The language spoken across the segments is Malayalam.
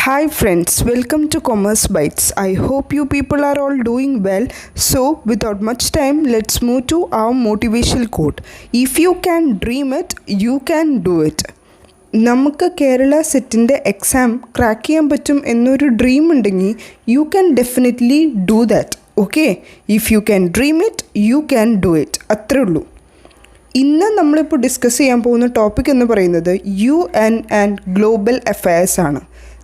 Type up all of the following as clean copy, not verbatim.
Hi friends, welcome to Commerce Bytes. I hope you people are all doing well. So, without much time, let's move to our motivational quote. If you can dream it, you can do it. നമുക്ക് കേരള സെറ്റിൻ്റെ എക്സാം ക്രാക്ക് ചെയ്യാൻ പറ്റും എന്നൊരു ഡ്രീം ഉണ്ടെങ്കിൽ you can definitely do that. Okay, if you can dream it you can do it. അത്രേ ഉള്ളൂ. ഇന്ന് നമ്മളിപ്പോൾ ഡിസ്കസ് ചെയ്യാൻ പോകുന്ന ടോപ്പിക് എന്ന് പറയുന്നത് UN ആൻഡ് ഗ്ലോബൽ അഫയേഴ്സ് ആണ്.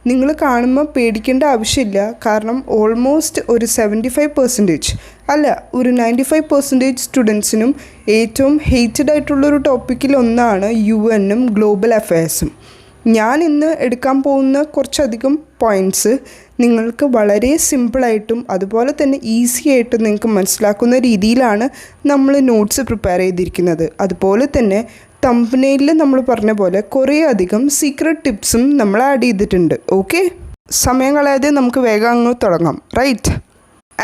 നിങ്ങൾ കാണുമ്പോൾ പേടിക്കേണ്ട ആവശ്യമില്ല. കാരണം ഓൾമോസ്റ്റ് ഒരു 75% അല്ല, ഒരു 95% സ്റ്റുഡൻസിനും ഏറ്റവും ഹേറ്റഡ് ആയിട്ടുള്ളൊരു ടോപ്പിക്കിൽ ഒന്നാണ് UN ഗ്ലോബൽ അഫയേഴ്സും. ഞാൻ ഇന്ന് എടുക്കാൻ പോകുന്ന കുറച്ചധികം പോയിൻറ്റ്സ് നിങ്ങൾക്ക് വളരെ സിമ്പിളായിട്ടും അതുപോലെ തന്നെ ഈസി ആയിട്ടും നിങ്ങൾക്ക് മനസ്സിലാക്കുന്ന രീതിയിലാണ് നമ്മൾ നോട്ട്സ് പ്രിപ്പയർ ചെയ്തിരിക്കുന്നത്. അതുപോലെ തന്നെ തംബ്നെയിലിൽ നമ്മൾ പറഞ്ഞ പോലെ കുറേ അധികം സീക്രട്ട് ടിപ്സും നമ്മൾ ആഡ് ചെയ്തിട്ടുണ്ട്. ഓക്കെ, സമയം കളയാതെ നമുക്ക് വേഗം അങ്ങ് തുടങ്ങാം. Right.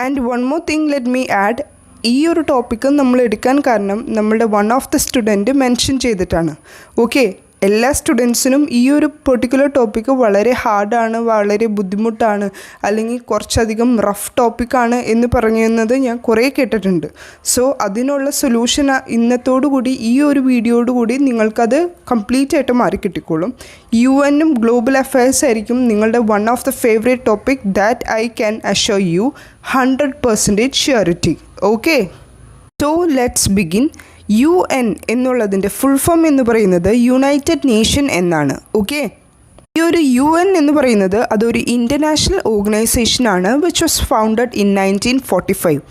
And one more thing let me add, ഈ ഒരു ടോപ്പിക്ക് നമ്മൾ എടുക്കാൻ കാരണം നമ്മളുടെ one of the student mention ചെയ്തിട്ടാണ്. ഓക്കെ, എല്ലാ സ്റ്റുഡൻസിനും ഈ ഒരു പെർട്ടിക്കുലർ ടോപ്പിക്ക് വളരെ ഹാർഡാണ്, വളരെ ബുദ്ധിമുട്ടാണ്, അല്ലെങ്കിൽ കുറച്ചധികം റഫ് ടോപ്പിക്കാണ് എന്ന് പറയുന്നത് ഞാൻ കുറേ കേട്ടിട്ടുണ്ട്. സോ അതിനുള്ള സൊല്യൂഷൻ ഇന്നത്തോടുകൂടി ഈ ഒരു വീഡിയോയോടുകൂടി നിങ്ങൾക്കത് കംപ്ലീറ്റ് ആയിട്ട് മാറി കിട്ടിക്കോളും. UN ഗ്ലോബൽ അഫയേഴ്സ് ആയിരിക്കും നിങ്ങളുടെ one of the favourite topic. That I can assure you 100% surety. Okay, so let's begin. UN എന്നുള്ളതിൻ്റെ ഫുൾ ഫോം എന്ന് പറയുന്നത് യുണൈറ്റഡ് നേഷൻ എന്നാണ്. ഓക്കെ, ഈ ഒരു UN എന്ന് പറയുന്നത് അതൊരു ഇൻ്റർനാഷണൽ ഓർഗനൈസേഷനാണ് വിച്ച് വാസ് ഫൗണ്ടഡ് ഇൻ 1945.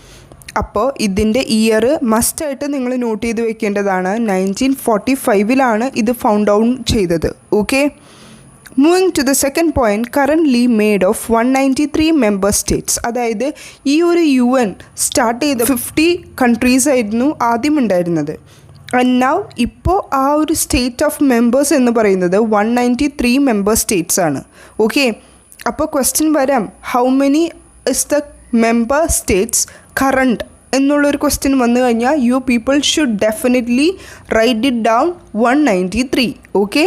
അപ്പോൾ ഇതിൻ്റെ ഇയർ മസ്റ്റായിട്ട് നിങ്ങൾ നോട്ട് ചെയ്ത് വെക്കേണ്ടതാണ്. 1945 ഇത് ഫൗണ്ട് ഔട്ട് ചെയ്തത്. Okay, moving to the second point, currently made of 193 member states. അതായത് ഈ ഒരു UN സ്റ്റാർട്ട് ചെയ്ത 50 കൺട്രീസ് ആയിരുന്നു ആദ്യം ഉണ്ടായിരുന്നത്. ആൻഡ് നൗ ഇപ്പോൾ ആ ഒരു സ്റ്റേറ്റ് ഓഫ് മെമ്പേഴ്സ് എന്ന് പറയുന്നത് 193 മെമ്പർ സ്റ്റേറ്റ്സ് ആണ്. ഓക്കെ, അപ്പോൾ ക്വസ്റ്റ്യൻ വരാം, how many is the member states current എന്നുള്ളൊരു ക്വസ്റ്റ്യൻ വന്നു കഴിഞ്ഞാൽ you people should definitely write it down 193. Okay,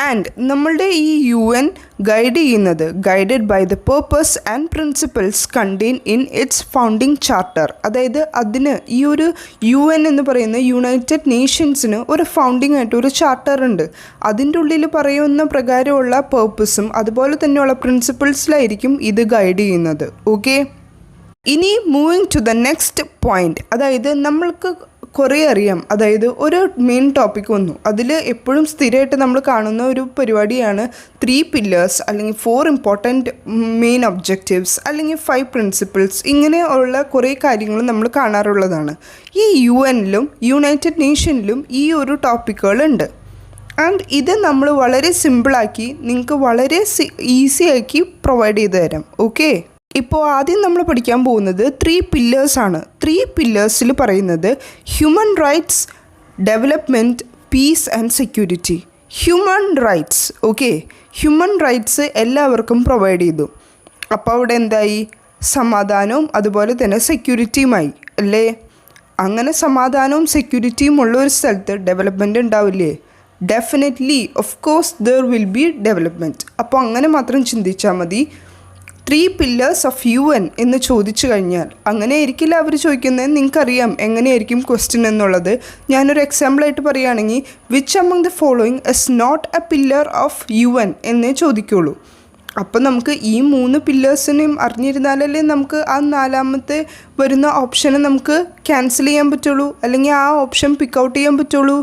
and നമ്മളുടെ ഈ UN guided by the purpose and principles contain in its founding charter. അതായത് അതിന് ഈ ഒരു UN എന്ന് പറയുന്ന യുണൈറ്റഡ് നേഷൻസിന് ഒരു ഫൗണ്ടിങ് ആയിട്ട് ഒരു ചാർട്ടർ ഉണ്ട്. അതിൻ്റെ ഉള്ളിൽ പറയുന്ന പ്രകാരമുള്ള പേർപ്പസും അതുപോലെ തന്നെയുള്ള പ്രിൻസിപ്പിൾസിലായിരിക്കും ഇത് ഗൈഡ് ചെയ്യുന്നത്. ഓക്കെ, ഇനി moving to the next point, അതായത് നമ്മൾക്ക് കുറേ അറിയാം. അതായത് ഒരു മെയിൻ ടോപ്പിക് വന്നു, അതിൽ എപ്പോഴും സ്ഥിരമായിട്ട് നമ്മൾ കാണുന്ന ഒരു പരിപാടിയാണ് 3 പില്ലേഴ്സ് അല്ലെങ്കിൽ 4 ഇമ്പോർട്ടൻറ്റ് മെയിൻ ഒബ്ജക്റ്റീവ്സ് അല്ലെങ്കിൽ 5 പ്രിൻസിപ്പിൾസ്. ഇങ്ങനെയുള്ള കുറേ കാര്യങ്ങൾ നമ്മൾ കാണാറുള്ളതാണ്. ഈ UN യുണൈറ്റഡ് നേഷനിലും ഈ ഒരു ടോപ്പിക്കുകളുണ്ട്. ആൻഡ് ഇത് നമ്മൾ വളരെ സിമ്പിളാക്കി നിങ്ങൾക്ക് വളരെ ഈസി ആക്കി പ്രൊവൈഡ് ചെയ്ത് തരാം. ഓക്കെ, ഇപ്പോൾ ആദ്യം നമ്മൾ പഠിക്കാൻ പോകുന്നത് 3 പില്ലേഴ്സാണ്. 3 പില്ലേഴ്സിൽ പറയുന്നത് human rights, development, piece and security. Human rights. Okay, human rights എല്ലാവർക്കും പ്രൊവൈഡ് ചെയ്തു. അപ്പോൾ അവിടെ എന്തായി? സമാധാനവും അതുപോലെ തന്നെ സെക്യൂരിറ്റിയുമായി അല്ലേ? അങ്ങനെ സമാധാനവും സെക്യൂരിറ്റിയും ഉള്ള ഒരു സ്ഥലത്ത് ഡെവലപ്മെൻറ്റ് ഉണ്ടാവില്ലേ? Definitely, of course there will be development. അപ്പോൾ അങ്ങനെ മാത്രം ചിന്തിച്ചാൽ മതി. 3 പില്ലേഴ്സ് ഓഫ് UN എന്ന് ചോദിച്ചു കഴിഞ്ഞാൽ അങ്ങനെ ആയിരിക്കില്ല അവർ ചോദിക്കുന്നത്. നിങ്ങൾക്കറിയാം എങ്ങനെയായിരിക്കും ക്വസ്റ്റ്യൻ എന്നുള്ളത്. ഞാനൊരു എക്സാമ്പിളായിട്ട് പറയുകയാണെങ്കിൽ, which among the following is not a pillar of UN എന്നേ ചോദിക്കുള്ളൂ. അപ്പോൾ നമുക്ക് ഈ 3 പില്ലേഴ്സിനെയും അറിഞ്ഞിരുന്നാലല്ലേ നമുക്ക് ആ 4ാമത്തെ വരുന്ന ഓപ്ഷനെ നമുക്ക് ക്യാൻസൽ ചെയ്യാൻ പറ്റുള്ളൂ, അല്ലെങ്കിൽ ആ ഓപ്ഷൻ പിക്ക് ഔട്ട് ചെയ്യാൻ പറ്റുള്ളൂ.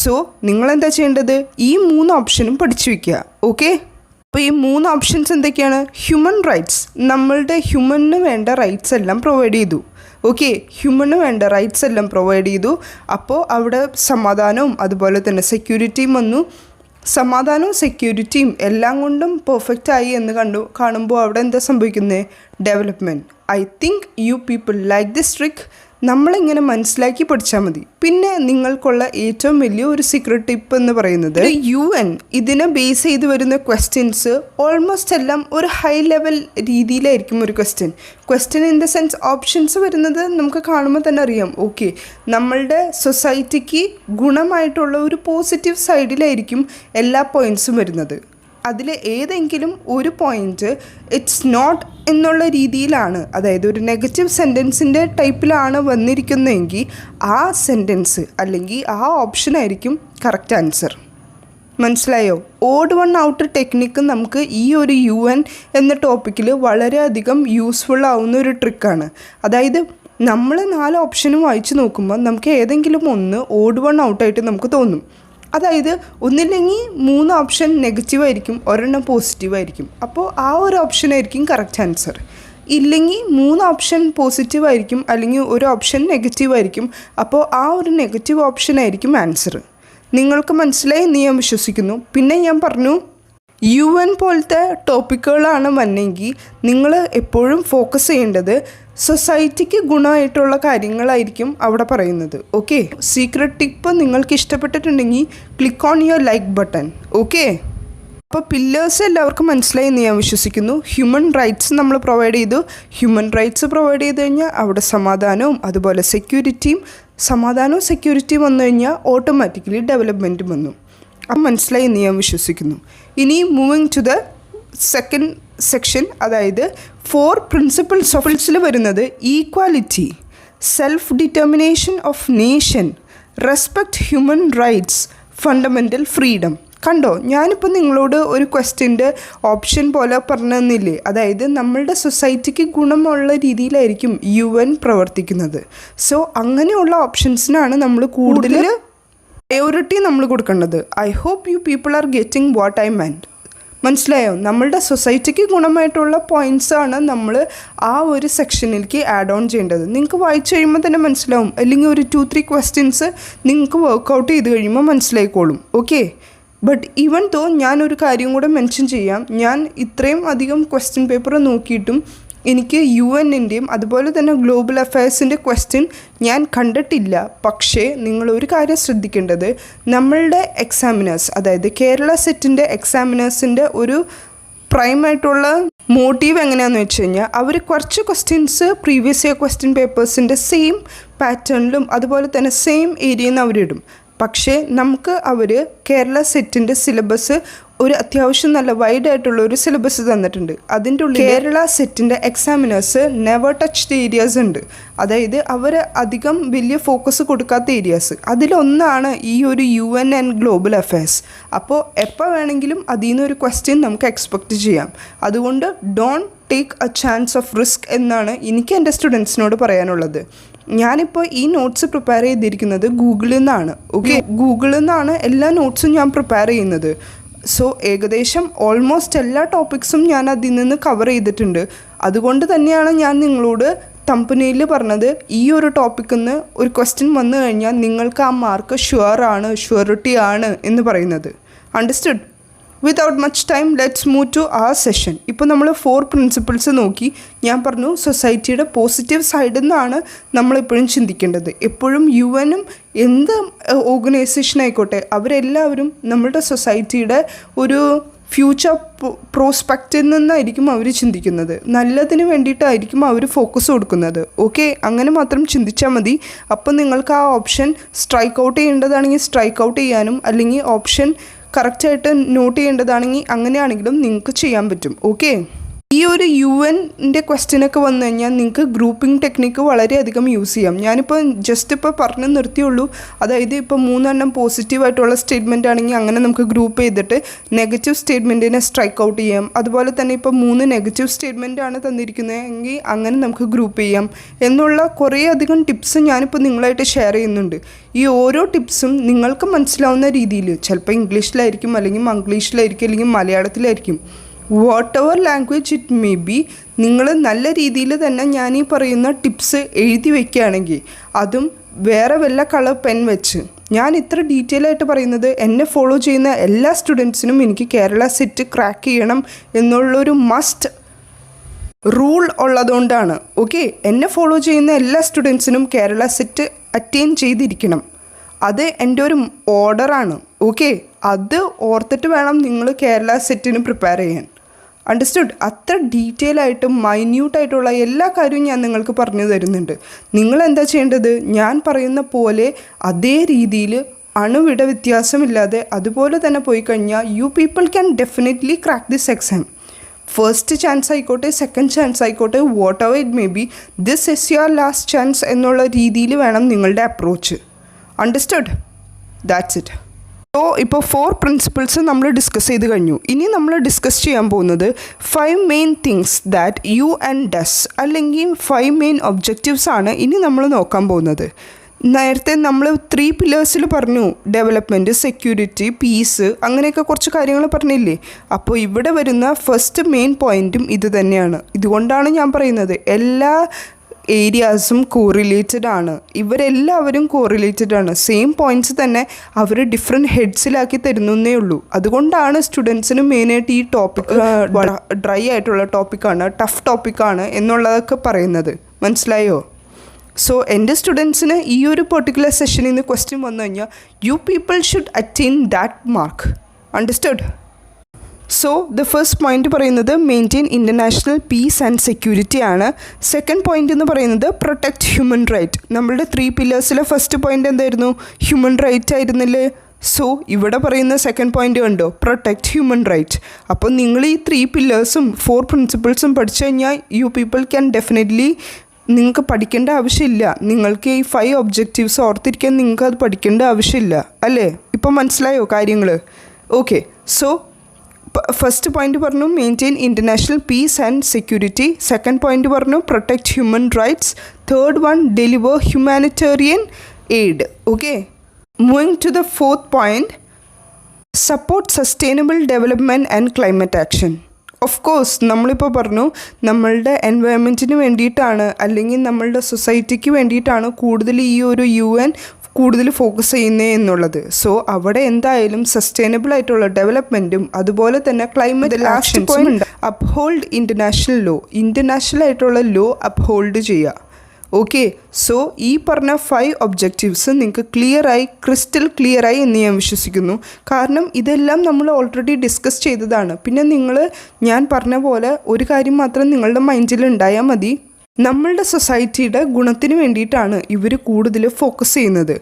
സോ നിങ്ങളെന്താ ചെയ്യേണ്ടത്? ഈ 3 ഓപ്ഷനും പഠിച്ചു വയ്ക്കുക. ഓക്കെ, അപ്പോൾ ഈ 3 ഓപ്ഷൻസ് എന്തൊക്കെയാണ്? ഹ്യൂമൻ റൈറ്റ്സ്, നമ്മളുടെ ഹ്യൂമന് വേണ്ട റൈറ്റ്സ് എല്ലാം പ്രൊവൈഡ് ചെയ്തു. ഓക്കെ, ഹ്യൂമന് വേണ്ട റൈറ്റ്സ് എല്ലാം പ്രൊവൈഡ് ചെയ്തു. അപ്പോൾ അവിടെ സമാധാനവും അതുപോലെ തന്നെ സെക്യൂരിറ്റിയും വന്നു. സമാധാനവും സെക്യൂരിറ്റിയും എല്ലാം കൊണ്ടും പെർഫെക്റ്റ് ആയി എന്ന് കാണുമ്പോൾ അവിടെ എന്താ സംഭവിക്കുന്നത്? Development. I think you people like this trick. നമ്മളിങ്ങനെ മനസ്സിലാക്കി പഠിച്ചാൽ മതി. പിന്നെ നിങ്ങൾക്കുള്ള ഏറ്റവും വലിയ ഒരു സീക്രട്ട് ടിപ്പ് എന്ന് പറയുന്നത് UN ഇതിനെ ബേസ് ചെയ്ത് വരുന്ന ക്വസ്റ്റ്യൻസ് ഓൾമോസ്റ്റ് എല്ലാം ഒരു ഹൈ ലെവൽ രീതിയിലായിരിക്കും ഒരു question in the sense options വരുന്നത് നമുക്ക് കാണുമ്പോൾ തന്നെ അറിയാം. ഓക്കെ, നമ്മളുടെ സൊസൈറ്റിക്ക് ഗുണമായിട്ടുള്ള ഒരു പോസിറ്റീവ് സൈഡിലായിരിക്കും എല്ലാ പോയിൻറ്റ്സും വരുന്നത്. അതിൽ ഏതെങ്കിലും ഒരു പോയിൻ്റ് ഇറ്റ്സ് നോട്ട് എന്നുള്ള രീതിയിലാണ്, അതായത് ഒരു നെഗറ്റീവ് സെൻറ്റൻസിൻ്റെ ടൈപ്പിലാണ് വന്നിരിക്കുന്നതെങ്കിൽ ആ സെൻറ്റൻസ് അല്ലെങ്കിൽ ആ ഓപ്ഷനായിരിക്കും കറക്റ്റ് ആൻസർ. മനസ്സിലായോ? ഓഡ് വൺ ഔട്ട് ടെക്നിക്ക് നമുക്ക് ഈ ഒരു UN എന്ന ടോപ്പിക്കിൽ വളരെയധികം യൂസ്ഫുൾ ആവുന്ന ഒരു ട്രിക്കാണ്. അതായത് നമ്മൾ 4 ഓപ്ഷനും വായിച്ച് നോക്കുമ്പോൾ നമുക്ക് ഏതെങ്കിലും ഒന്ന് ഓഡ് വൺ ഔട്ടായിട്ട് നമുക്ക് തോന്നും. അതായത് ഒന്നില്ലെങ്കിൽ 3 ഓപ്ഷൻ നെഗറ്റീവായിരിക്കും, ഒരെണ്ണം പോസിറ്റീവായിരിക്കും. അപ്പോൾ ആ ഒരു ഓപ്ഷനായിരിക്കും കറക്റ്റ് ആൻസർ. ഇല്ലെങ്കിൽ 3 ഓപ്ഷൻ പോസിറ്റീവായിരിക്കും അല്ലെങ്കിൽ ഒരു ഓപ്ഷൻ നെഗറ്റീവായിരിക്കും. അപ്പോൾ ആ ഒരു നെഗറ്റീവ് ഓപ്ഷനായിരിക്കും ആൻസർ. നിങ്ങൾക്ക് മനസ്സിലായി എന്ന് ഞാൻ വിശ്വസിക്കുന്നു. പിന്നെ ഞാൻ പറഞ്ഞു UN പോലത്തെ ടോപ്പിക്കുകളാണ് വന്നെങ്കിൽ നിങ്ങൾ എപ്പോഴും ഫോക്കസ് ചെയ്യേണ്ടത് സൊസൈറ്റിക്ക് ഗുണമായിട്ടുള്ള കാര്യങ്ങളായിരിക്കും അവിടെ പറയുന്നത്. ഓക്കെ, സീക്രട്ട് ടിപ്പ് നിങ്ങൾക്ക് ഇഷ്ടപ്പെട്ടിട്ടുണ്ടെങ്കിൽ click on your like button. Okay, അപ്പോൾ പില്ലേഴ്സ് എല്ലാവർക്കും മനസ്സിലായി എന്ന് ഞാൻ വിശ്വസിക്കുന്നു. ഹ്യൂമൻ റൈറ്റ്സ് നമ്മൾ പ്രൊവൈഡ് ചെയ്തു. ഹ്യൂമൻ റൈറ്റ്സ് പ്രൊവൈഡ് ചെയ്ത് കഴിഞ്ഞാൽ അവിടെ സമാധാനവും അതുപോലെ സെക്യൂരിറ്റിയും വന്നു കഴിഞ്ഞാൽ ഓട്ടോമാറ്റിക്കലി ഡെവലപ്മെൻറ്റും വന്നു. അത് മനസ്സിലായി എന്ന് ഞാൻ വിശ്വസിക്കുന്നു. ഇനി moving to the second section, അതായത് 4 പ്രിൻസിപ്പിൾസ് ഓഫ് ിൽ വരുന്നത് equality, self determination of nation, respect human rights, fundamental freedom. കണ്ടോ, ഞാനിപ്പോൾ നിങ്ങളോട് ഒരു ക്വസ്റ്റ്യൻ്റെ ഓപ്ഷൻ പോലെ പറഞ്ഞു തന്നില്ലേ? അതായത് നമ്മളുടെ സൊസൈറ്റിക്ക് ഗുണമുള്ള രീതിയിലായിരിക്കും UN പ്രവർത്തിക്കുന്നത്. സോ അങ്ങനെയുള്ള ഓപ്ഷൻസിനാണ് നമ്മൾ കൂടുതൽ പ്രയോറിറ്റി നമ്മൾ കൊടുക്കേണ്ടത്. I hope you people are getting what I meant. മനസ്സിലായോ? നമ്മളുടെ സൊസൈറ്റിക്ക് ഗുണമായിട്ടുള്ള പോയിൻറ്റ്സാണ് നമ്മൾ ആ ഒരു സെക്ഷനിലേക്ക് ആഡ് ഓൺ ചെയ്യേണ്ടത്. നിങ്ങൾക്ക് വായിച്ചു കഴിയുമ്പോൾ തന്നെ മനസ്സിലാവും, അല്ലെങ്കിൽ ഒരു 2-3 ക്വസ്റ്റ്യൻസ് നിങ്ങൾക്ക് വർക്കൗട്ട് ചെയ്ത് കഴിയുമ്പോൾ മനസ്സിലായിക്കോളും. ഓക്കെ, ബട്ട് ഈവൻ ദോ ഞാനൊരു കാര്യം കൂടെ മെൻഷൻ ചെയ്യാം. ഞാൻ ഇത്രയും അധികം ക്വസ്റ്റ്യൻ പേപ്പർ നോക്കിയിട്ടും എനിക്ക് UN-ൻ്റെയും അതുപോലെ തന്നെ ഗ്ലോബൽ അഫയേഴ്സിൻ്റെ ക്വസ്റ്റ്യൻ ഞാൻ കണ്ടിട്ടില്ല. പക്ഷേ നിങ്ങളൊരു കാര്യം ശ്രദ്ധിക്കേണ്ടത്, നമ്മളുടെ എക്സാമിനേഴ്സ്, അതായത് കേരള സെറ്റിൻ്റെ എക്സാമിനേഴ്സിൻ്റെ ഒരു പ്രൈമായിട്ടുള്ള മോട്ടീവ് എങ്ങനെയാണെന്ന് വെച്ച് കഴിഞ്ഞാൽ അവർ കുറച്ച് ക്വസ്റ്റ്യൻസ് പ്രീവിയസ് ഇയർ ക്വസ്റ്റ്യൻ പേപ്പേഴ്സിൻ്റെ സെയിം പാറ്റേണിലും അതുപോലെ തന്നെ സെയിം ഏരിയയിൽ നിന്ന് അവരിടും. പക്ഷേ നമുക്ക് അവർ കേരള സെറ്റിൻ്റെ സിലബസ് ഒരു അത്യാവശ്യം നല്ല വൈഡായിട്ടുള്ള ഒരു സിലബസ് തന്നിട്ടുണ്ട്. അതിൻ്റെ ഉള്ളിൽ കേരള സെറ്റിൻ്റെ examiners never touch the areas ഉണ്ട്. അതായത് അവർ അധികം വലിയ ഫോക്കസ് കൊടുക്കാത്ത ഏരിയാസ്. അതിലൊന്നാണ് ഈ ഒരു UN ആൻഡ് ഗ്ലോബൽ അഫയേഴ്സ്. അപ്പോൾ എപ്പോൾ വേണമെങ്കിലും അതിൽ നിന്നൊരു ക്വസ്റ്റ്യൻ നമുക്ക് എക്സ്പെക്റ്റ് ചെയ്യാം. അതുകൊണ്ട് don't take a chance of risk എന്നാണ് എനിക്ക് എൻ്റെ സ്റ്റുഡൻസിനോട് പറയാനുള്ളത്. ഞാനിപ്പോൾ ഈ നോട്ട്സ് പ്രിപ്പയർ ചെയ്തിരിക്കുന്നത് ഗൂഗിളിൽ നിന്നാണ്. ഓക്കെ, ഗൂഗിളിൽ നിന്നാണ് എല്ലാ നോട്ട്സും ഞാൻ പ്രിപ്പയർ ചെയ്യുന്നത്. സോ ഏകദേശം ഓൾമോസ്റ്റ് എല്ലാ ടോപ്പിക്സും ഞാൻ അതിൽ നിന്ന് കവർ ചെയ്തിട്ടുണ്ട്. അതുകൊണ്ട് തന്നെയാണ് ഞാൻ നിങ്ങളോട് തമ്പനെയിൽ പറഞ്ഞത് ഈ ഒരു ടോപ്പിക്കിൽ നിന്ന് ഒരു ക്വസ്റ്റ്യൻ വന്നു കഴിഞ്ഞാൽ നിങ്ങൾക്ക് ആ മാർക്ക് ഷുവറിറ്റി ആണ് എന്ന് പറയുന്നത്. Understood? Without much time let's move to our session. ഇപ്പോൾ നമ്മൾ 4 പ്രിൻസിപ്പിൾസ് നോക്കി. ഞാൻ പറഞ്ഞു സൊസൈറ്റിയുടെ പോസിറ്റീവ് സൈഡിൽ നിന്നാണ് നമ്മളെപ്പോഴും ചിന്തിക്കേണ്ടത്. എപ്പോഴും UN-ഉം എന്ത് ഓർഗനൈസേഷൻ ആയിക്കോട്ടെ അവരെല്ലാവരും നമ്മളുടെ സൊസൈറ്റിയുടെ ഒരു ഫ്യൂച്ചർ പ്രോസ്പെക്റ്റിൽ നിന്നായിരിക്കും അവർ ചിന്തിക്കുന്നത്. നല്ലതിന് വേണ്ടിയിട്ടായിരിക്കും അവർ ഫോക്കസ് കൊടുക്കുന്നത്. ഓക്കെ, അങ്ങനെ മാത്രം ചിന്തിച്ചാൽ മതി. അപ്പോൾ നിങ്ങൾക്ക് ആ ഓപ്ഷൻ സ്ട്രൈക്ക് ഔട്ട് ചെയ്യേണ്ടതാണെങ്കിൽ സ്ട്രൈക്ക് ഔട്ട് ചെയ്യാനും അല്ലെങ്കിൽ ഓപ്ഷൻ കറക്റ്റായിട്ട് നോട്ട് ചെയ്യേണ്ടതാണെങ്കിൽ അങ്ങനെയാണെങ്കിലും നിങ്ങൾക്ക് ചെയ്യാൻ പറ്റും. ഓക്കെ, ഈ ഒരു UN-ൻ്റെ ക്വസ്റ്റ്യനൊക്കെ വന്നു കഴിഞ്ഞാൽ നിങ്ങൾക്ക് ഗ്രൂപ്പിംഗ് ടെക്നിക്ക് വളരെയധികം യൂസ് ചെയ്യാം. ഞാനിപ്പോൾ ജസ്റ്റ് ഇപ്പോൾ പറഞ്ഞു നിർത്തിയുള്ളൂ. അതായത് ഇപ്പോൾ 3 പോസിറ്റീവായിട്ടുള്ള സ്റ്റേറ്റ്മെൻ്റ് ആണെങ്കിൽ അങ്ങനെ നമുക്ക് ഗ്രൂപ്പ് ചെയ്തിട്ട് നെഗറ്റീവ് സ്റ്റേറ്റ്മെൻറ്റിനെ സ്ട്രൈക്ക് ഔട്ട് ചെയ്യാം. അതുപോലെ തന്നെ ഇപ്പോൾ 3 നെഗറ്റീവ് സ്റ്റേറ്റ്മെൻ്റ് ആണ് തന്നിരിക്കുന്നതെങ്കിൽ അങ്ങനെ നമുക്ക് ഗ്രൂപ്പ് ചെയ്യാം എന്നുള്ള കുറേ അധികം ടിപ്സ് ഞാനിപ്പോൾ നിങ്ങളായിട്ട് ഷെയർ ചെയ്യുന്നുണ്ട്. ഈ ഓരോ ടിപ്സും നിങ്ങൾക്ക് മനസ്സിലാവുന്ന രീതിയിൽ, ചിലപ്പോൾ ഇംഗ്ലീഷിലായിരിക്കും അല്ലെങ്കിൽ മംഗ്ലീഷിലായിരിക്കും അല്ലെങ്കിൽ മലയാളത്തിലായിരിക്കും, whatever language it may be, നിങ്ങൾ നല്ല രീതിയിൽ തന്നെ ഞാൻ ഈ പറയുന്ന ടിപ്സ് എഴുതി വയ്ക്കുകയാണെങ്കിൽ, അതും വേറെ വല്ല കളർ പെൻ വെച്ച്, ഞാൻ ഇത്ര ഡീറ്റെയിൽ ആയിട്ട് പറയുന്നത് എന്നെ ഫോളോ ചെയ്യുന്ന എല്ലാ സ്റ്റുഡൻസിനും എനിക്ക് കേരള സെറ്റ് ക്രാക്ക് ചെയ്യണം എന്നുള്ളൊരു മസ്റ്റ് റൂൾ ഉള്ളതുകൊണ്ടാണ്. ഓക്കെ, എന്നെ ഫോളോ ചെയ്യുന്ന എല്ലാ സ്റ്റുഡൻസിനും കേരള സെറ്റ് അറ്റൈൻ ചെയ്തിരിക്കണം. അത് എൻ്റെ ഒരു ഓർഡറാണ്. ഓക്കെ, അത് ഓർത്തിട്ട് വേണം നിങ്ങൾ കേരള സെറ്റിന് പ്രിപ്പയർ ചെയ്യാൻ. അണ്ടർസ്റ്റുഡ്? അത്ര ഡീറ്റെയിൽ ആയിട്ടും മൈന്യൂട്ടായിട്ടുള്ള എല്ലാ കാര്യവും ഞാൻ നിങ്ങൾക്ക് പറഞ്ഞു തരുന്നുണ്ട്. നിങ്ങൾ എന്താ ചെയ്യേണ്ടത്? ഞാൻ പറയുന്ന പോലെ അതേ രീതിയിൽ അണുവിട വ്യത്യാസമില്ലാതെ അതുപോലെ തന്നെ പോയി കഴിഞ്ഞാൽ you people can definitely crack this exam. First chance ആയിക്കോട്ടെ, സെക്കൻഡ് ചാൻസ് ആയിക്കോട്ടെ, what ever it may B, this is your last chance എന്നുള്ള രീതിയിൽ വേണം നിങ്ങളുടെ approach. Understood? That's it. So ഇപ്പോൾ 4 പ്രിൻസിപ്പിൾസ് നമ്മൾ ഡിസ്കസ് ചെയ്ത് കഴിഞ്ഞു. ഇനി നമ്മൾ ഡിസ്കസ് ചെയ്യാൻ പോകുന്നത് 5 main things that you and does, അല്ലെങ്കിൽ 5 മെയിൻ ഒബ്ജക്റ്റീവ്സ് ആണ് ഇനി നമ്മൾ നോക്കാൻ പോകുന്നത്. നേരത്തെ നമ്മൾ 3 പില്ലേഴ്സിൽ പറഞ്ഞു, ഡെവലപ്മെൻറ്റ്, സെക്യൂരിറ്റി, പീസ്, അങ്ങനെയൊക്കെ കുറച്ച് കാര്യങ്ങൾ പറഞ്ഞില്ലേ. അപ്പോൾ ഇവിടെ വരുന്ന ഫസ്റ്റ് മെയിൻ പോയിൻറ്റും ഇത് തന്നെയാണ്. ഇതുകൊണ്ടാണ് ഞാൻ പറയുന്നത് എല്ലാ ഏരിയാസും കോറിലേറ്റഡ് ആണ്. ഇവരെല്ലാവരും കോറിലേറ്റഡ് ആണ്. സെയിം പോയിൻറ്റ്സ് തന്നെ അവർ ഡിഫറെൻറ്റ് ഹെഡ്സിലാക്കി തരുന്നേ ഉള്ളൂ. അതുകൊണ്ടാണ് സ്റ്റുഡൻസിന് മെയിനായിട്ട് ഈ ടോപ്പിക് ഡ്രൈ ആയിട്ടുള്ള ടോപ്പിക്കാണ്, ടഫ് ടോപ്പിക്കാണ് എന്നുള്ളതൊക്കെ പറയുന്നത്. മനസ്സിലായോ? സോ എൻ്റെ സ്റ്റുഡൻസിന് ഈ ഒരു പെർട്ടിക്കുലർ സെഷനിൽ നിന്ന് ക്വസ്റ്റ്യൻ വന്നു കഴിഞ്ഞാൽ you people should attain that mark. Understood? So the first point പറയുന്നത് maintain international peace and security ആണ്. സെക്കൻഡ് പോയിന്റ് എന്ന് പറയുന്നത് പ്രൊട്ടക്റ്റ് ഹ്യൂമൻ റൈറ്റ്. നമ്മളുടെ 3 പില്ലേഴ്സിലെ ഫസ്റ്റ് പോയിന്റ് എന്തായിരുന്നു? ഹ്യൂമൻ റൈറ്റ് ആയിരുന്നില്ലേ? സോ ഇവിടെ പറയുന്ന സെക്കൻഡ് പോയിന്റ് കണ്ടോ? Protect human right. അപ്പോൾ നിങ്ങൾ ഈ 3 പില്ലേഴ്സും 4 പ്രിൻസിപ്പിൾസും പഠിച്ചു കഴിഞ്ഞാൽ യു പീപ്പിൾ ക്യാൻ ഡെഫിനറ്റ്ലി, നിങ്ങൾക്ക് പഠിക്കേണ്ട ആവശ്യമില്ല. നിങ്ങൾക്ക് ഈ 5 ഒബ്ജക്റ്റീവ്സ് ഓർത്തിരിക്കാൻ നിങ്ങൾക്ക് അത് പഠിക്കേണ്ട ആവശ്യമില്ല, അല്ലേ? ഇപ്പോൾ മനസ്സിലായോ കാര്യങ്ങൾ? ഓക്കെ. സോ ഫസ്റ്റ് പോയിന്റ് പറഞ്ഞു maintain international peace and security. Second point പറഞ്ഞു protect human rights. Third one deliver humanitarian aid. Okay. Moving to the fourth point, support sustainable development and climate action. Of course നമ്മളിപ്പോൾ പറഞ്ഞു നമ്മളുടെ എൻവയോൺമെൻറ്റിന് വേണ്ടിയിട്ടാണ്, അല്ലെങ്കിൽ നമ്മളുടെ സൊസൈറ്റിക്ക് വേണ്ടിയിട്ടാണ് കൂടുതൽ ഈ ഒരു UN കൂടുതൽ ഫോക്കസ് ചെയ്യുന്നത് എന്നുള്ളത്. സോ അവിടെ എന്തായാലും സസ്റ്റൈനബിൾ ആയിട്ടുള്ള ഡെവലപ്മെൻറ്റും അതുപോലെ തന്നെ ക്ലൈമറ്റ് ആക്ഷൻസും ഉണ്ട്. അപ്ഹോൾഡ് ഇൻ്റർനാഷണൽ ലോ, ഇൻ്റർനാഷണൽ ആയിട്ടുള്ള ലോ അപ്ഹോൾഡ് ചെയ്യുക. ഓക്കെ. സോ ഈ പറഞ്ഞ 5 ഒബ്ജക്റ്റീവ്സ് നിങ്ങൾക്ക് ക്ലിയറായി, ക്രിസ്റ്റൽ ക്ലിയറായി എന്ന് ഞാൻ വിശ്വസിക്കുന്നു. കാരണം ഇതെല്ലാം നമ്മൾ ഓൾറെഡി ഡിസ്കസ് ചെയ്തതാണ്. പിന്നെ ഞാൻ പറഞ്ഞ പോലെ ഒരു കാര്യം മാത്രം നിങ്ങളുടെ മൈൻഡിൽ ഉണ്ടായാൽ മതി, നമ്മളുടെ സൊസൈറ്റിയുടെ ഗുണത്തിന് വേണ്ടിയിട്ടാണ് ഇവർ കൂടുതൽ ഫോക്കസ് ചെയ്യുന്നത്.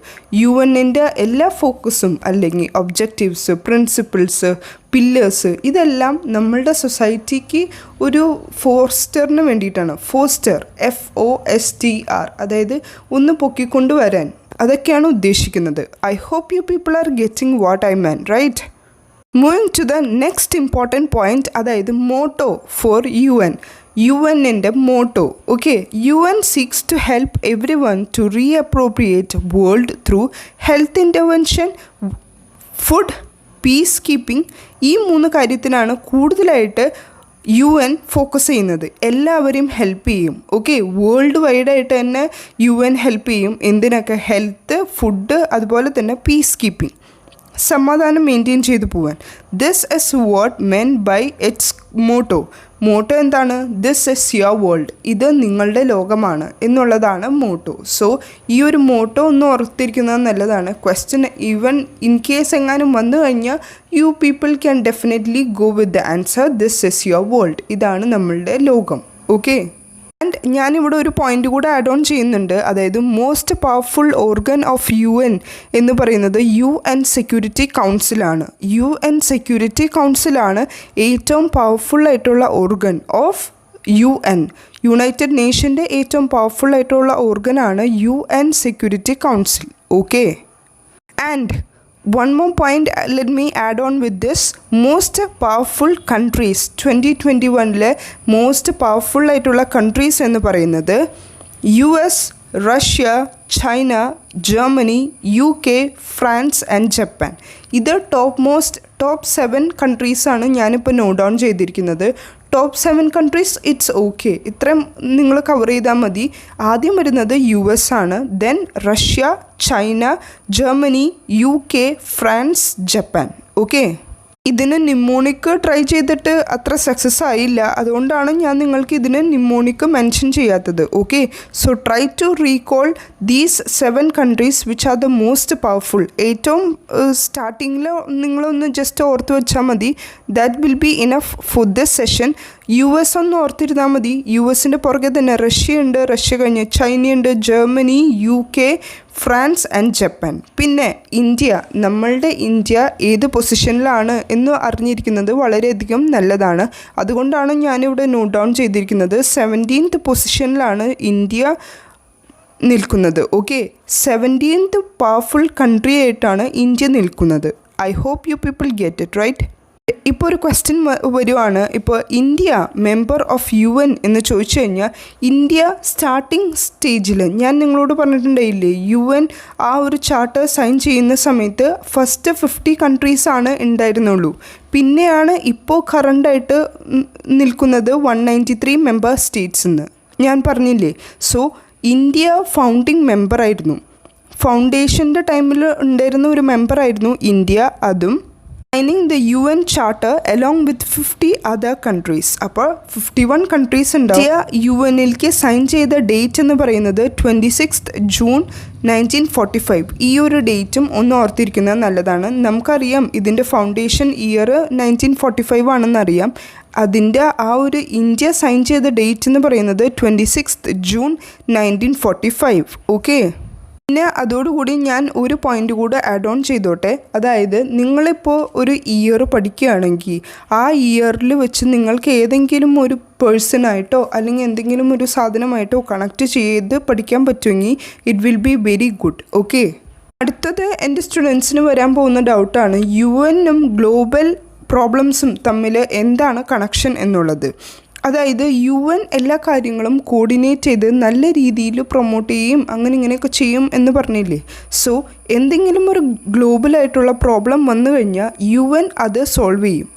UN-ൻ്റെ എല്ലാ ഫോക്കസും അല്ലെങ്കിൽ ഒബ്ജക്റ്റീവ്സ്, പ്രിൻസിപ്പിൾസ്, പില്ലേഴ്സ്, ഇതെല്ലാം നമ്മളുടെ സൊസൈറ്റിക്ക് ഒരു ഫോസ്റ്ററിന് വേണ്ടിയിട്ടാണ്. ഫോസ്റ്റർ, FOSTR, അതായത് ഒന്ന് പൊക്കിക്കൊണ്ടുവരാൻ, അതൊക്കെയാണ് ഉദ്ദേശിക്കുന്നത്. I hope you people are getting what I mean, right? Moving to the next important point, അതായത് മോട്ടോ ഫോർ UN. UN-ൻ്റെ motto. Okay. UN seeks to help everyone to reappropriate world through health intervention, food, peacekeeping. ഈ 3 കാര്യത്തിനാണ് കൂടുതലായിട്ട് UN ഫോക്കസ് ചെയ്യുന്നത്. എല്ലാവരെയും ഹെൽപ്പ് ചെയ്യും. ഓക്കെ. വേൾഡ് വൈഡായിട്ട് തന്നെ UN ഹെൽപ്പ് ചെയ്യും. എന്തിനൊക്കെ? ഹെൽത്ത്, ഫുഡ്, അതുപോലെ തന്നെ പീസ് കീപ്പിംഗ്, സമാധാനം മെയിൻറ്റെയിൻ ചെയ്തു പോവാൻ. This is what meant by its motto. Motto എന്താണ്? ദിസ് ഇസ് യുവർ വേൾഡ്, ഇത് നിങ്ങളുടെ ലോകമാണ് എന്നുള്ളതാണ് മോട്ടോ. സോ ഈ ഒരു മോട്ടോ ഒന്ന് ഓർത്തിരിക്കുന്നത് നല്ലതാണ്. ക്വസ്റ്റ്യൻ ഈവൻ ഇൻ കേസ് എങ്ങാനും വന്നു കഴിഞ്ഞാൽ you people can definitely go with the answer this is your world, ഇതാണ് നമ്മളുടെ ലോകം. ഓക്കെ. ആൻഡ് ഞാനിവിടെ ഒരു പോയിൻ്റ് കൂടെ ആഡ് ഓൺ ചെയ്യുന്നുണ്ട്. അതായത് most powerful organ of UN എന്ന് പറയുന്നത് UN സെക്യൂരിറ്റി കൗൺസിലാണ്. UN സെക്യൂരിറ്റി കൗൺസിലാണ് ഏറ്റവും പവർഫുള്ളായിട്ടുള്ള ഓർഗൻ ഓഫ് UN. യുണൈറ്റഡ് നേഷൻ്റെ ഏറ്റവും പവർഫുള്ളായിട്ടുള്ള ഓർഗനാണ് UN security council. Okay. And one more point, let me add on with this. Most powerful countries 2021 most powerful ആയിട്ടുള്ള countries എന്ന് പറയുന്നത് US, Russia, China, Germany, UK, France and Japan. ഇത് ടോപ്പ് 7 കൺട്രീസാണ് ഞാനിപ്പോൾ നോട്ട് ഡൗൺ ചെയ്തിരിക്കുന്നത്. ടോപ്പ് 7 കൺട്രീസ് ഇറ്റ്സ് ഓക്കെ, ഇത്രയും നിങ്ങൾ കവർ ചെയ്താൽ മതി. ആദ്യം വരുന്നത് US ആണ്, then Russia, China, Germany, UK, France, Japan. Okay. ഇതിന് നിമോണിക് ട്രൈ ചെയ്തിട്ട് അത്ര സക്സസ് ആയില്ല, അതുകൊണ്ടാണ് ഞാൻ നിങ്ങൾക്ക് ഇതിന് നിമോണിക് മെൻഷൻ ചെയ്യാത്തത്. Okay. So try to recall these 7 countries which are the most powerful. ഏറ്റവും സ്റ്റാർട്ടിങ്ങിൽ നിങ്ങളൊന്ന് ജസ്റ്റ് ഓർത്ത് വെച്ചാൽ മതി. That will be enough for this session. US ഒന്ന് ഓർത്തിരുന്നാൽ മതി. US പുറകെ തന്നെ റഷ്യയുണ്ട്, റഷ്യ കഴിഞ്ഞ് ചൈനയുണ്ട്, Germany, UK, France and Japan. പിന്നെ ഇന്ത്യ, നമ്മളുടെ ഇന്ത്യ ഏത് പൊസിഷനിലാണ് എന്ന് അറിഞ്ഞിരിക്കുന്നത് വളരെയധികം നല്ലതാണ്. അതുകൊണ്ടാണ് ഞാനിവിടെ നോട്ട് ഡൗൺ ചെയ്തിരിക്കുന്നത്. 17th പൊസിഷനിലാണ് ഇന്ത്യ നിൽക്കുന്നത്. ഓക്കെ, 17th പവർഫുൾ കൺട്രി ആയിട്ടാണ് ഇന്ത്യ നിൽക്കുന്നത്. I hope you people get it right. ഇപ്പോൾ ഒരു ക്വസ്റ്റ്യൻ വരുവാണ്. ഇപ്പോൾ ഇന്ത്യ മെമ്പർ ഓഫ് UN എന്ന് ചോദിച്ചു കഴിഞ്ഞാൽ ഇന്ത്യ സ്റ്റാർട്ടിങ് സ്റ്റേജിൽ ഞാൻ നിങ്ങളോട് പറഞ്ഞിട്ടുണ്ടായില്ലേ, UN ആ ഒരു ചാർട്ടർ സൈൻ ചെയ്യുന്ന സമയത്ത് ഫസ്റ്റ് 50 കൺട്രീസാണ് ഉണ്ടായിരുന്നുള്ളൂ. പിന്നെയാണ് ഇപ്പോൾ കറണ്ടായിട്ട് നിൽക്കുന്നത് 193 മെമ്പർ സ്റ്റേറ്റ്സ് എന്ന് ഞാൻ പറഞ്ഞില്ലേ. സോ ഇന്ത്യ ഫൗണ്ടിങ് മെമ്പറായിരുന്നു, ഫൗണ്ടേഷൻ്റെ ടൈമിൽ ഉണ്ടായിരുന്ന ഒരു മെമ്പറായിരുന്നു ഇന്ത്യ. അതും signing the UN Charter along with 50 other countries. അപ്പോൾ 51 കൺട്രീസ് ഉണ്ട്. ഇന്ത്യ UNലേക്ക് സൈൻ ചെയ്ത ഡേറ്റ് എന്ന് പറയുന്നത് 26th June 1945. ഈ ഒരു ഡേറ്റും ഒന്ന് ഓർത്തിരിക്കുന്നത് നല്ലതാണ്. നമുക്കറിയാം ഇതിൻ്റെ ഫൗണ്ടേഷൻ ഇയർ 1945 ആണെന്നറിയാം. അതിൻ്റെ ആ ഒരു ഇന്ത്യ സൈൻ ചെയ്ത ഡേറ്റ് എന്ന് പറയുന്നത് 26th June 1945. ഓക്കെ, പിന്നെ അതോടുകൂടി ഞാൻ ഒരു പോയിൻ്റ് കൂടെ ആഡ് ഓൺ ചെയ്തോട്ടെ. അതായത് നിങ്ങളിപ്പോൾ ഒരു ഇയർ പഠിക്കുകയാണെങ്കിൽ ആ ഇയറിൽ വെച്ച് നിങ്ങൾക്ക് ഏതെങ്കിലും ഒരു പേഴ്സണായിട്ടോ അല്ലെങ്കിൽ എന്തെങ്കിലും ഒരു സാധനമായിട്ടോ കണക്ട് ചെയ്ത് പഠിക്കാൻ പറ്റുമെങ്കിൽ it will be very good. Okay, അടുത്തത് എൻ്റെ സ്റ്റുഡൻസിന് വരാൻ പോകുന്ന ഡൗട്ടാണ് UN ഗ്ലോബൽ പ്രോബ്ലംസും തമ്മിൽ എന്താണ് കണക്ഷൻ എന്നുള്ളത്. അതായത് UN എല്ലാ കാര്യങ്ങളും കോർഡിനേറ്റ് ചെയ്ത് നല്ല രീതിയിൽ പ്രൊമോട്ട് ചെയ്യും, അങ്ങനെ ഇങ്ങനെയൊക്കെ ചെയ്യും എന്ന് പറഞ്ഞില്ലേ. സോ എന്തെങ്കിലും ഒരു ഗ്ലോബലായിട്ടുള്ള പ്രോബ്ലം വന്നു കഴിഞ്ഞാൽ UN അത് സോൾവ് ചെയ്യും.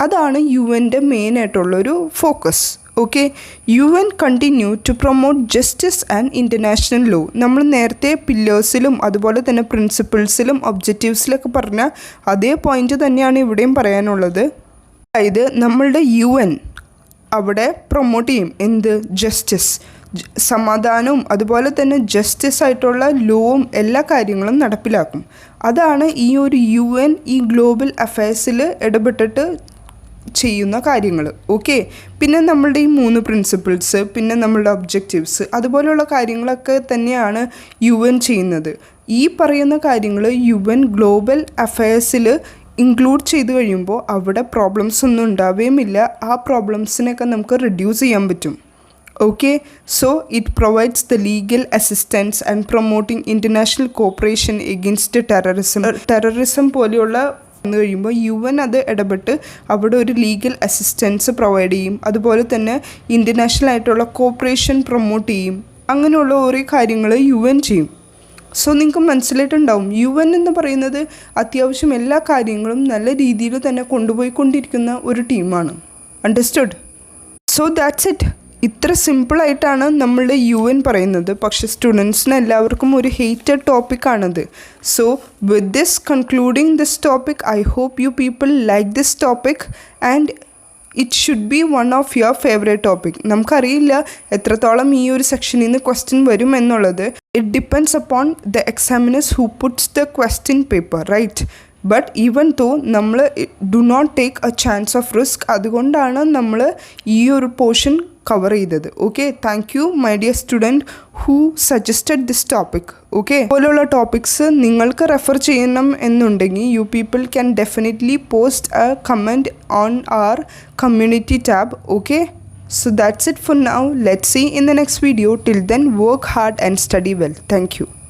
അതാണ് UNൻ്റെ മെയിനായിട്ടുള്ളൊരു focus. Okay, UN continue to promote justice and international law. നമ്മൾ നേരത്തെ പില്ലേഴ്സിലും അതുപോലെ തന്നെ പ്രിൻസിപ്പിൾസിലും ഒബ്ജക്റ്റീവ്സിലൊക്കെ പറഞ്ഞ അതേ പോയിൻ്റ് തന്നെയാണ് ഇവിടെയും പറയാനുള്ളത്. അതായത് നമ്മളുടെ UN അവിടെ പ്രൊമോട്ട് ചെയ്യും എന്ത്, ജസ്റ്റിസ്, സമാധാനവും അതുപോലെ തന്നെ ജസ്റ്റിസ് ആയിട്ടുള്ള ലോവും എല്ലാ കാര്യങ്ങളും നടപ്പിലാക്കും. അതാണ് ഈ ഒരു UN ഈ ഗ്ലോബൽ അഫയേഴ്സിൽ ഇടപെട്ടിട്ട് ചെയ്യുന്ന കാര്യങ്ങൾ. ഓക്കെ, പിന്നെ നമ്മളുടെ ഈ 3 പ്രിൻസിപ്പിൾസ്, പിന്നെ നമ്മളുടെ ഒബ്ജക്റ്റീവ്സ്, അതുപോലെയുള്ള കാര്യങ്ങളൊക്കെ തന്നെയാണ് UN ചെയ്യുന്നത്. ഈ പറയുന്ന കാര്യങ്ങൾ UN ഗ്ലോബൽ അഫയേഴ്സിൽ ഇൻക്ലൂഡ് ചെയ്ത് കഴിയുമ്പോൾ അവിടെ പ്രോബ്ലംസ് ഒന്നും ഉണ്ടാവുകയുമില്ല. ആ പ്രോബ്ലംസിനൊക്കെ നമുക്ക് റിഡ്യൂസ് ചെയ്യാൻ പറ്റും. Okay, so it provides the legal assistance and promoting international corporation against terrorism പോലെയുള്ള വന്നു കഴിയുമ്പോൾ UN അത് ഇടപെട്ട് അവിടെ ഒരു ലീഗൽ അസിസ്റ്റൻസ് പ്രൊവൈഡ് ചെയ്യും. അതുപോലെ തന്നെ ഇൻ്റർനാഷണൽ ആയിട്ടുള്ള കോപ്പറേഷൻ പ്രൊമോട്ട് ചെയ്യും. അങ്ങനെയുള്ള ഓരോ കാര്യങ്ങൾ UN ചെയ്യും. സോ നിങ്ങൾക്ക് മനസ്സിലായിട്ടുണ്ടാവും UN എന്ന് പറയുന്നത് അത്യാവശ്യം എല്ലാ കാര്യങ്ങളും നല്ല രീതിയിൽ തന്നെ കൊണ്ടുപോയിക്കൊണ്ടിരിക്കുന്ന ഒരു ടീമാണ്. അണ്ടർസ്റ്റുഡ്? So that's it. ഇത്ര സിമ്പിളായിട്ടാണ് നമ്മളുടെ UN പറയുന്നത്. പക്ഷേ സ്റ്റുഡൻസിന് എല്ലാവർക്കും ഒരു ഹേറ്റഡ് ടോപ്പിക്കാണത്. So with this concluding this topic, I hope you people like this topic and it should be one of your favourite topic. നമുക്കറിയില്ല എത്രത്തോളം ഈ ഒരു സെക്ഷനിൽ നിന്ന് ക്വസ്റ്റ്യൻ വരും എന്നുള്ളത്. It depends upon the examiners who puts the question paper, right? But even though നമ്മൾ do not take a chance of risk. അതുകൊണ്ടാണ് നമ്മൾ ഈ ഒരു പോർഷൻ കവർ ചെയ്തത്. Okay, thank you my dear student who suggested this topic. Okay, പോലുള്ള ടോപ്പിക്സ് നിങ്ങൾക്ക് റെഫർ ചെയ്യണം എന്നുണ്ടെങ്കിൽ you people can definitely post a comment on our community tab. Okay, so that's it for now. Let's see in the next video. Till then, work hard and study well. Thank you.